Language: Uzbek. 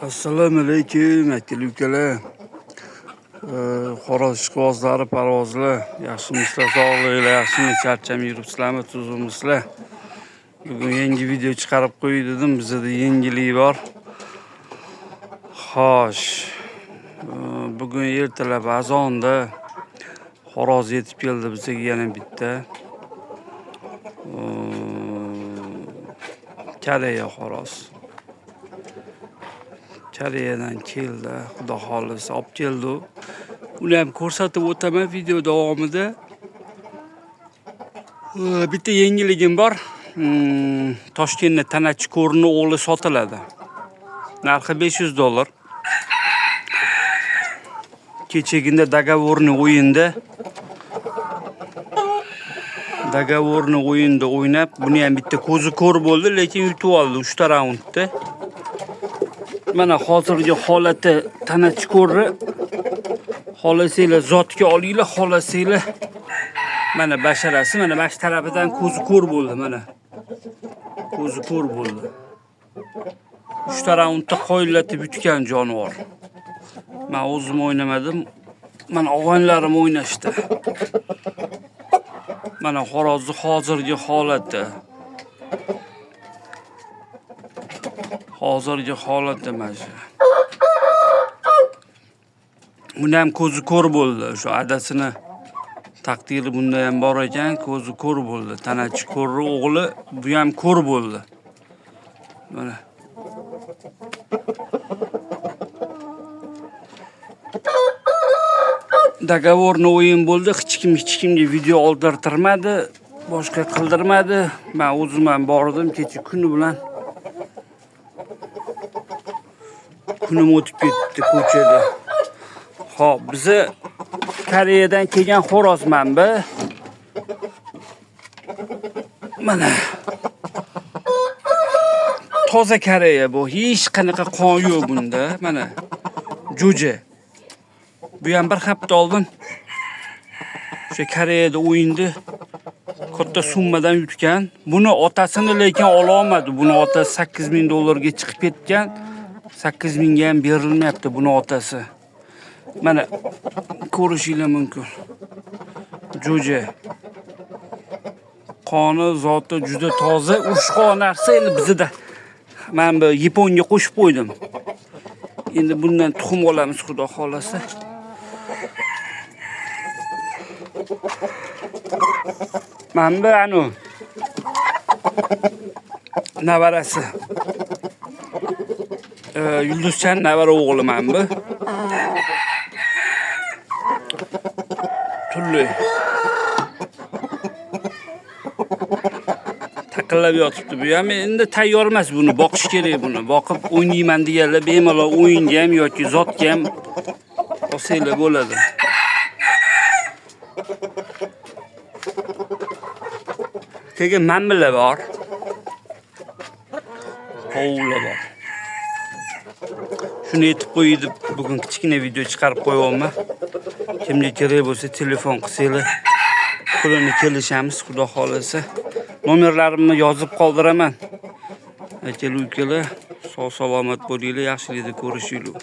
Assalomu alaykum akali ukalar. Xo'roz ishqibozlari, parvozlar, yaxshimisizlar, sog'lig'inglar yaxshimi, charchamay yuribsizlarmi, tuzukmisizlar? Bugun yangi video chiqarib qo'y dedim, bizda yangilik bor. Xo'sh, bugun ertalab azonda xo'roz yetib keldi bizga yana bitta. Koreya xo'roz. Koreyadan keldi, xudo xolisa olib keldi. Uni ham ko'rsatib o'taman video davomida. Bitta yangiligim bor. Toshkentda Tanachi ko'rni o'g'li sotiladi. Narxi $500. Kechagina dogovorni o'yinda o'ynab, buni ham bitta ko'zi ko'r bo'ldi, lekin yutib oldi 3 ta raundda. Mana hozirgi holati Tanachi ko'rni xolasanglar zotga olinglar, xolasanglar. Mana basharasi, mana bash tarafidan ko'zi ko'r bo'ldi, mana. Ko'zi ko'r bo'ldi. 3 ta raundda qoyillatib yutgan jonivor. Men o'zim o'ynamadim. Mana og'aylarim o'ynashdi. Mana xo'rozni hozirgi holati. Mana shu. Buni ham ko'zi ko'r bo'ldi. Shu adasini taqdiri bunda ham bor ekan, ko'zi ko'r bo'ldi. Tanachi ko'rni o'g'li bu ham ko'r bo'ldi. Mana. Dogovorni o'yin bo'ldi. Hech kimga video oldirtirmadi, boshqa qildirmadi. Men o'zim ham bordim kecha kuni bilan. Kunim o'tib ketdi ko'chada. Xo'p, bizi Koreyadan kelgan xo'rozman bu. Mana. Toza Koreya bu. Hech qanaqa qon yo'q bunda. Mana. Jo'ja. Bu ham bir hafta oldin o'sha Koreyada o'yindi. Katta summadan yutgan. Buni otasini lekin ola olmadi. Buni otasi $8000 ga chiqib ketgan. 8000 ga ham berilmayapti buni otasi. Mana ko'rishinglar mumkin. Jo'ja. Qoni zoti juda toza, urushqon narsa endi bizda. Men bu Yaponiyaga qo'shib qo'ydim. Endi bundan tuxum olamiz, xudo xolasa. Men bu navarasi. Yulduzchan navara o'g'li men bu. Turli. Taqillab yotibdi bu ham. Endi tayyor emas buni, boqish kerak buni. Boqib o'ynayman deganlar bemalol o'yinga ham yoki zotga ham olsanglar bo'ladi. Keyin mammilar bor. Hovlar bor. Shuni aytib qo'ydi, bugun kichkina video chiqarib qo'yapman. Kimga kerak bo'lsa telefon qilsanglar, pulini kelishamiz, xudo xolasa. Nomerlarimni yozib qoldiraman. Akali ukalar, sog' salomat bo'linglar, yaxshilikda ko'rishinglar.